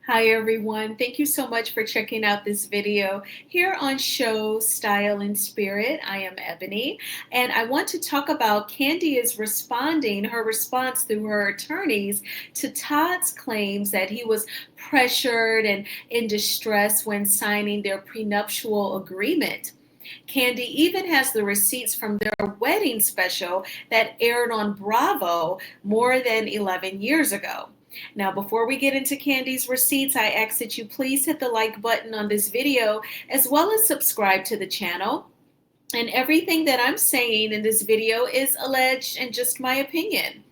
Hi everyone. Thank you so much for checking out this video here on Show Style and Spirit. I am Ebony and I want to talk about Kandi is responding, her response through her attorneys to Todd's claims that he was pressured and in distress when signing their prenuptial agreement. Kandi even has the receipts from their wedding special that aired on Bravo more than 11 years ago. Now, before we get into Kandi's receipts, I ask that you please hit the like button on this video as well as subscribe to the channel. And everything that I'm saying in this video is alleged and just my opinion.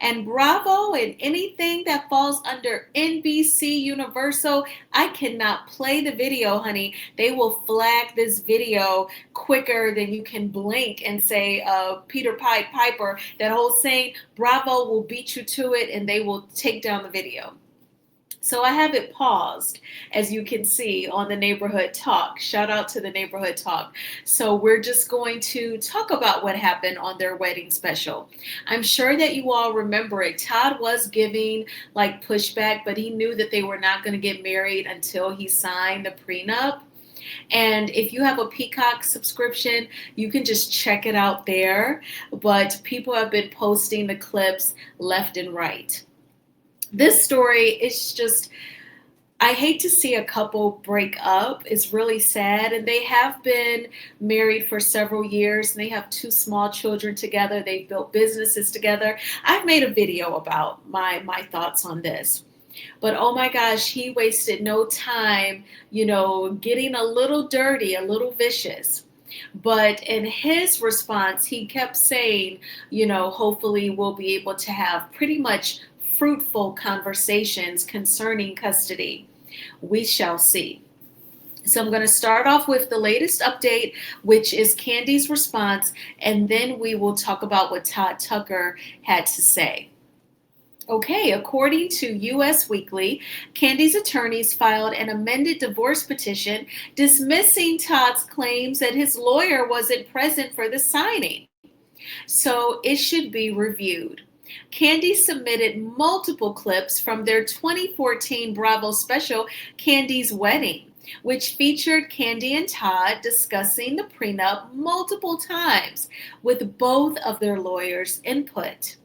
And Bravo and anything that falls under NBC Universal, I cannot play the video, honey. They will flag this video quicker than you can blink and say, Peter Pied Piper, that whole saying, Bravo will beat you to it and they will take down the video. So I have it paused, as you can see on the Neighborhood Talk. Shout out to the Neighborhood Talk. So we're just going to talk about what happened on their wedding special. I'm sure that you all remember it. Todd was giving like pushback, but he knew that they were not going to get married until he signed the prenup. And if you have a Peacock subscription, you can just check it out there. But people have been posting the clips left and right. This story is just, I hate to see a couple break up. It's really sad. And they have been married for several years and they have two small children together. They've built businesses together. I've made a video about my thoughts on this. But oh my gosh, he wasted no time, getting a little dirty, a little vicious. But in his response, he kept saying, hopefully we'll be able to have pretty much fruitful conversations concerning custody. We shall see. So I'm going to start off with the latest update, which is Kandi's response, and then we will talk about what Todd Tucker had to say. Okay, according to US Weekly, Kandi's attorneys filed an amended divorce petition dismissing Todd's claims that his lawyer wasn't present for the signing. So it should be reviewed. Kandi submitted multiple clips from their 2014 Bravo special, Kandi's Wedding, which featured Kandi and Todd discussing the prenup multiple times with both of their lawyers' input.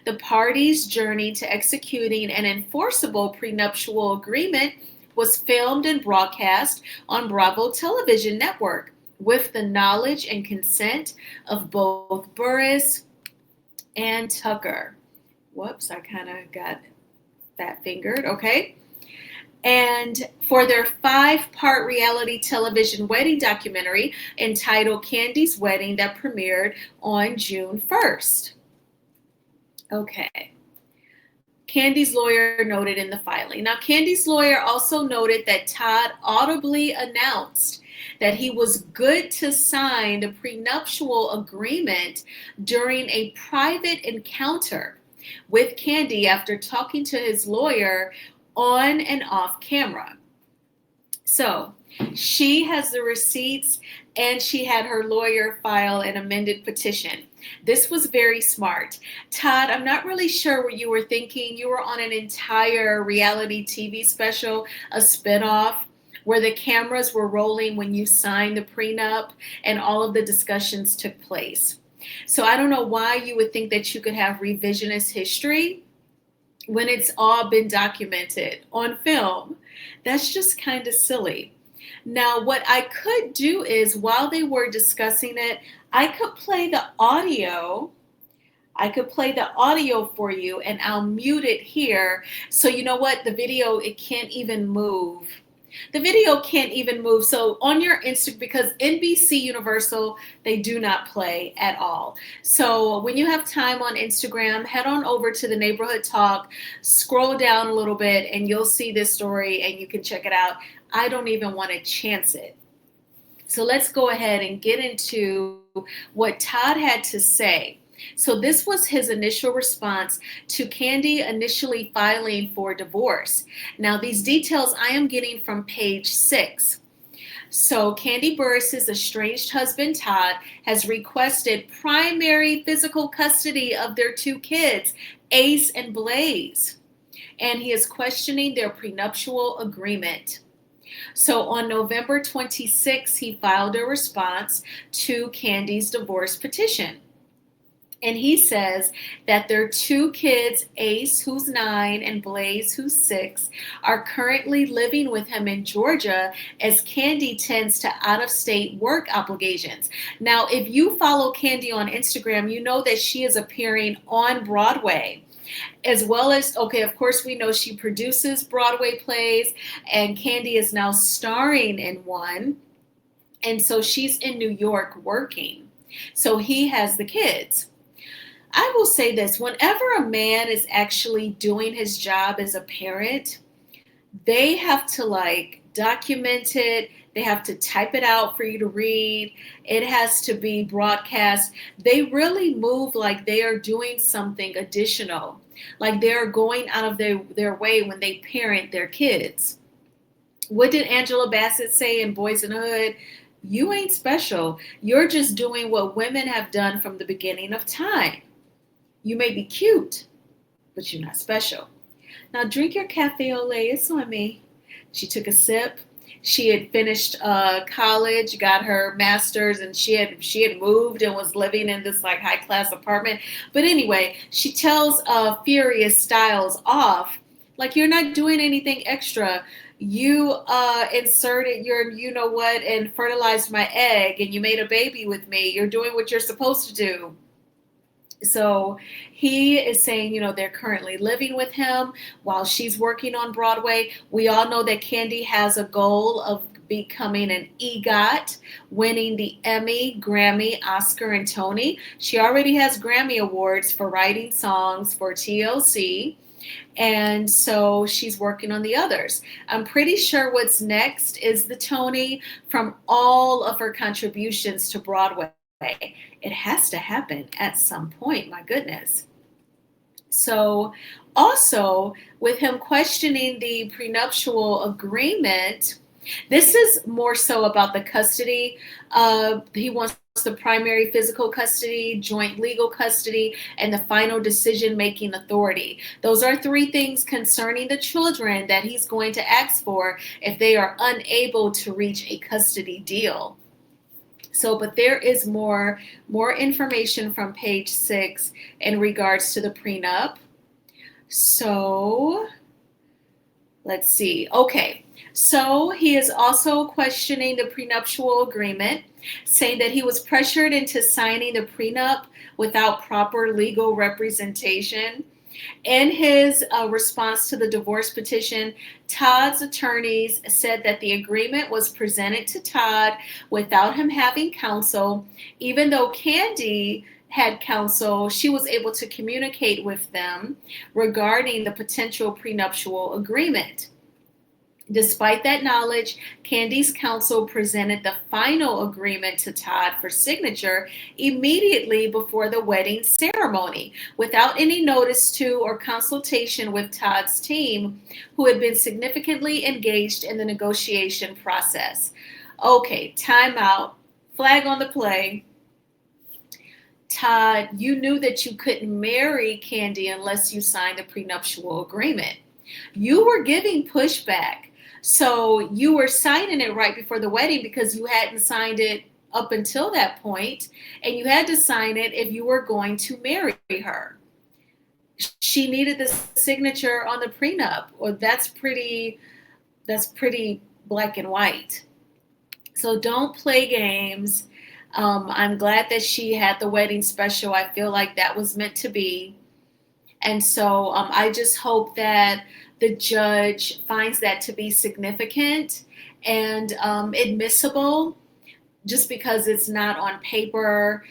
The parties' journey to executing an enforceable prenuptial agreement was filmed and broadcast on Bravo Television Network with the knowledge and consent of both Burris and Tucker. Whoops, I kind of got fat fingered. Okay. And for their 5-part reality television wedding documentary entitled Kandi's Wedding that premiered on June 1st. Okay. Kandi's lawyer noted in the filing. Now, Kandi's lawyer also noted that Todd audibly announced that he was good to sign the prenuptial agreement during a private encounter with Kandi after talking to his lawyer on and off camera. So she has the receipts and she had her lawyer file an amended petition. This was very smart. Todd, I'm not really sure what you were thinking. You were on an entire reality TV special, a spinoff, where the cameras were rolling when you signed the prenup and all of the discussions took place. So I don't know why you would think that you could have revisionist history when it's all been documented on film. That's just kind of silly. Now, what I could do is while they were discussing it, I could play the audio. For you and I'll mute it here. So you know what? The video, it can't even move. The video can't even move. So on your Instagram, because NBC Universal, they do not play at all. So when you have time on Instagram, head on over to the Neighborhood Talk, scroll down a little bit, and you'll see this story and you can check it out. I don't even want to chance it. So let's go ahead and get into what Todd had to say. So this was his initial response to Kandi initially filing for divorce. Now, these details I am getting from page 6. So Kandi Burris's estranged husband, Todd, has requested primary physical custody of their two kids, Ace and Blaze. and he is questioning their prenuptial agreement. So on November 26th, he filed a response to Kandi's divorce petition. And he says that their two kids, Ace, who's 9, and Blaze, who's 6, are currently living with him in Georgia as Kandi tends to out of state work obligations. Now, if you follow Kandi on Instagram, you know that she is appearing on Broadway. As well as, okay, of course, we know she produces Broadway plays, and Kandi is now starring in one. And so she's in New York working. So he has the kids. I will say this, whenever a man is actually doing his job as a parent, they have to like document it. They have to type it out for you to read. It has to be broadcast. They really move like they are doing something additional, like they're going out of their way when they parent their kids. What did Angela Bassett say in Boys in the Hood? You ain't special. You're just doing what women have done from the beginning of time. You may be cute, but you're not special. Now drink your cafe au lait. It's on me. She took a sip. She had finished college, got her master's, and she had moved and was living in this like high class apartment. But anyway, she tells Furious Styles off, like, you're not doing anything extra. You inserted your you know what and fertilized my egg, and you made a baby with me. You're doing what you're supposed to do. So he is saying, they're currently living with him while she's working on Broadway. We all know that Kandi has a goal of becoming an EGOT, winning the Emmy, Grammy, Oscar, and Tony. She already has Grammy Awards for writing songs for TLC. And so she's working on the others. I'm pretty sure what's next is the Tony from all of her contributions to Broadway. It has to happen at some point, my goodness. So also with him questioning the prenuptial agreement, this is more so about the custody. He wants the primary physical custody, joint legal custody, and the final decision-making authority. Those are 3 things concerning the children that he's going to ask for if they are unable to reach a custody deal. So, but there is more information from page 6 in regards to the prenup. So let's see. Okay. So he is also questioning the prenuptial agreement, saying that he was pressured into signing the prenup without proper legal representation. In his response to the divorce petition, Todd's attorneys said that the agreement was presented to Todd without him having counsel. Even though Kandi had counsel, she was able to communicate with them regarding the potential prenuptial agreement. Despite that knowledge, Kandi's counsel presented the final agreement to Todd for signature immediately before the wedding ceremony, without any notice to or consultation with Todd's team, who had been significantly engaged in the negotiation process. Okay, time out. Flag on the play. Todd, you knew that you couldn't marry Kandi unless you signed a prenuptial agreement. You were giving pushback. So you were signing it right before the wedding because you hadn't signed it up until that point, and you had to sign it if you were going to marry her. She needed the signature on the prenup, or that's pretty black and white. So don't play games. I'm glad that she had the wedding special. I feel like that was meant to be. And so I just hope that the judge finds that to be significant and admissible, just because it's not on paper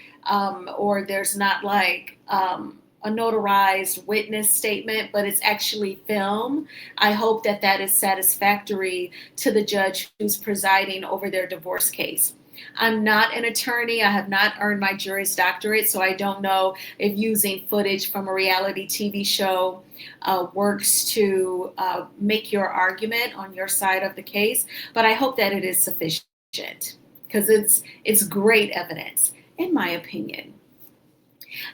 or there's not like a notarized witness statement, but it's actually film. I hope that that is satisfactory to the judge who's presiding over their divorce case. I'm not an attorney. I have not earned my Juris Doctorate, so I don't know if using footage from a reality TV show works to make your argument on your side of the case. But I hope that it is sufficient, because it's great evidence, in my opinion.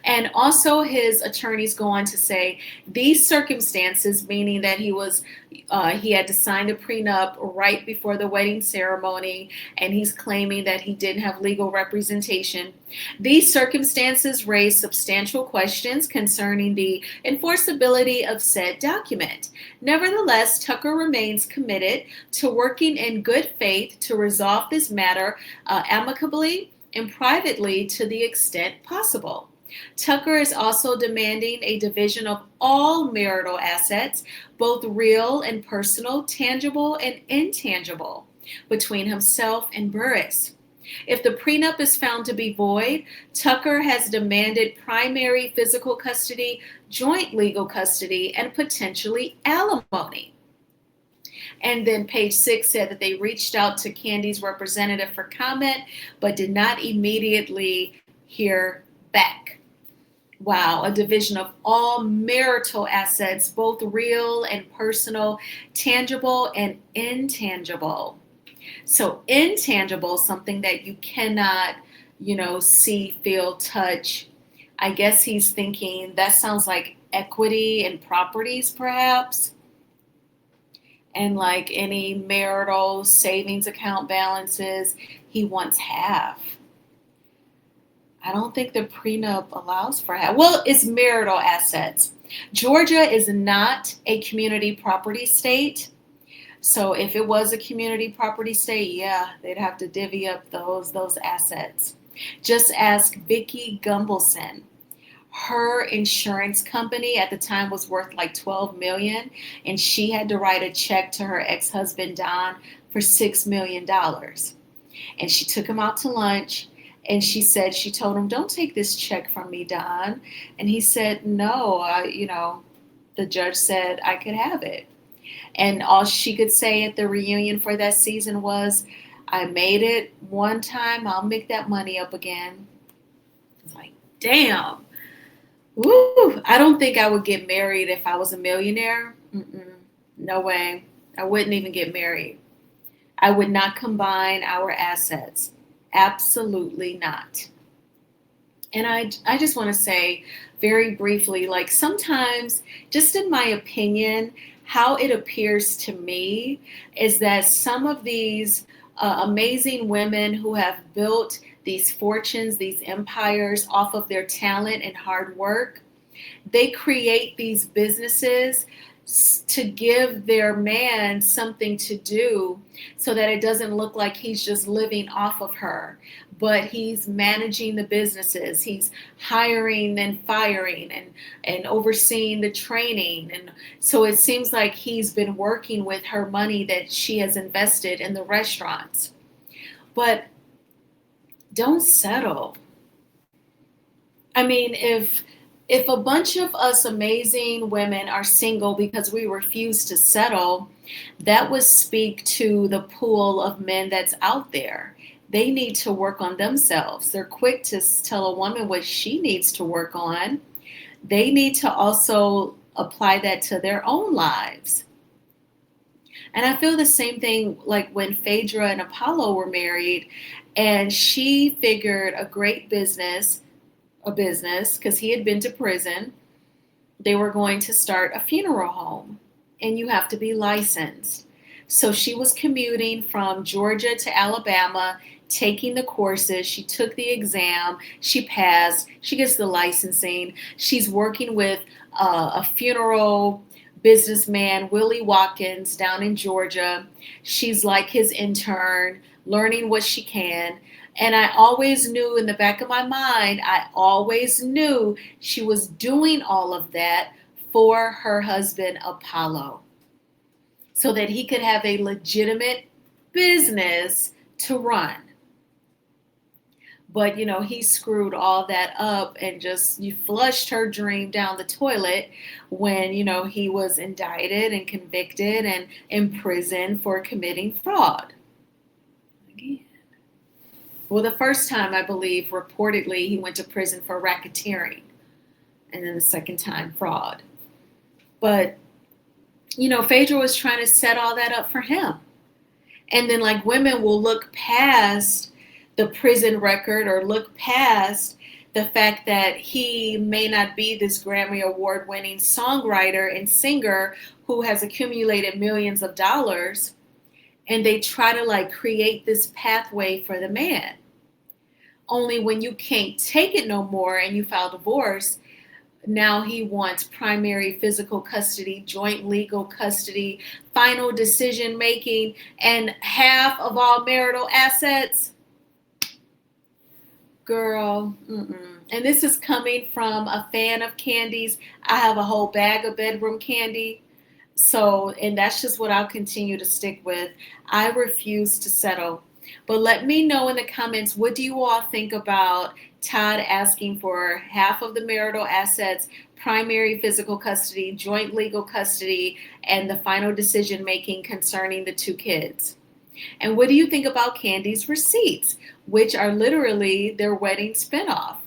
And also, his attorneys go on to say these circumstances, meaning that he had to sign the prenup right before the wedding ceremony, and he's claiming that he didn't have legal representation. These circumstances raise substantial questions concerning the enforceability of said document. Nevertheless, Tucker remains committed to working in good faith to resolve this matter amicably and privately to the extent possible. Tucker is also demanding a division of all marital assets, both real and personal, tangible and intangible, between himself and Burris. If the prenup is found to be void, Tucker has demanded primary physical custody, joint legal custody, and potentially alimony. And then page 6 said that they reached out to Kandi's representative for comment, but did not immediately hear back. Wow, a division of all marital assets, both real and personal, tangible and intangible. So intangible, something that you cannot, see, feel, touch. I guess he's thinking that sounds like equity and properties, perhaps. And like any marital savings account balances, he wants half. I don't think the prenup allows for half. Well, it's marital assets. Georgia is not a community property state. So if it was a community property state, yeah, they'd have to divvy up those assets. Just ask Vicki Gumbelson. Her insurance company at the time was worth like $12 million, and she had to write a check to her ex-husband Don for $6 million. And she took him out to lunch, and she told him, "Don't take this check from me, Don." And he said, "No, the judge said I could have it." And all she could say at the reunion for that season was, "I made it one time, I'll make that money up again." It's like, damn. Woo! I don't think I would get married if I was a millionaire. No way. I wouldn't even get married. I would not combine our assets. Absolutely not. And I just want to say very briefly, like sometimes, just in my opinion, how it appears to me is that some of these amazing women who have built these fortunes, these empires off of their talent and hard work, they create these businesses to give their man something to do so that it doesn't look like he's just living off of her, but he's managing the businesses. He's hiring and firing and overseeing the training. And so it seems like he's been working with her money that she has invested in the restaurants. But don't settle. I mean, if a bunch of us amazing women are single because we refuse to settle, that would speak to the pool of men that's out there. They need to work on themselves. They're quick to tell a woman what she needs to work on. They need to also apply that to their own lives. And I feel the same thing like when Phaedra and Apollo were married, and she figured a business because he had been to prison. They were going to start a funeral home, and you have to be licensed. So she was commuting from Georgia to Alabama, taking the courses. She took the exam. She passed. She gets the licensing. She's working with a funeral businessman, Willie Watkins, down in Georgia. She's like his intern, learning what she can. And I always knew in the back of my mind, I always knew she was doing all of that for her husband, Apollo, so that he could have a legitimate business to run. But, he screwed all that up and you flushed her dream down the toilet when, he was indicted and convicted and imprisoned for committing fraud. Again. Well, the first time, I believe, reportedly, he went to prison for racketeering. And then the second time, fraud. But, Phaedra was trying to set all that up for him. And then, like, women will look past the prison record or look past the fact that he may not be this Grammy Award winning songwriter and singer who has accumulated millions of dollars, and they try to like create this pathway for the man. Only when you can't take it no more and you file divorce, now he wants primary physical custody, joint legal custody, final decision making, and half of all marital assets. Girl, mm-mm. And this is coming from a fan of Kandi's. I have a whole bag of bedroom candy. So, and that's just what I'll continue to stick with. I refuse to settle. But let me know in the comments, what do you all think about Todd asking for half of the marital assets, primary physical custody, joint legal custody, and the final decision making concerning the two kids? And what do you think about Kandi's receipts, which are literally their wedding spinoff?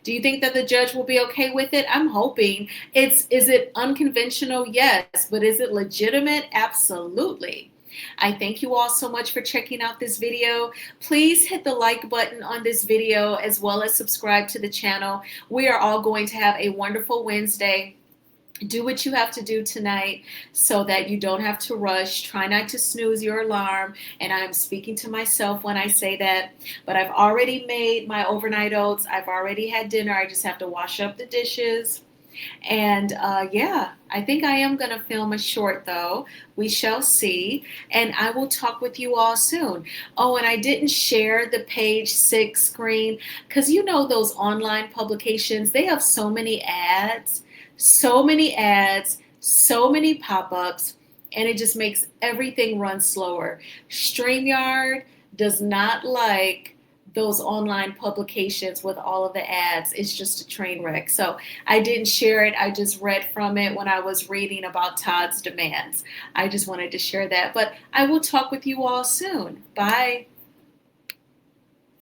Do you think that the judge will be okay with it? I'm hoping. Is it unconventional? Yes. But is it legitimate? Absolutely. I thank you all so much for checking out this video. Please hit the like button on this video as well as subscribe to the channel. We are all going to have a wonderful Wednesday. Do what you have to do tonight so that you don't have to rush. Try not to snooze your alarm. And I'm speaking to myself when I say that. But I've already made my overnight oats. I've already had dinner. I just have to wash up the dishes. And yeah, I think I am going to film a short though. We shall see. And I will talk with you all soon. Oh, and I didn't share the page 6 screen because you know those online publications, they have so many ads. So many ads, so many pop-ups, and it just makes everything run slower. StreamYard does not like those online publications with all of the ads. It's just a train wreck. So I didn't share it. I just read from it when I was reading about Todd's demands. I just wanted to share that. But I will talk with you all soon. Bye.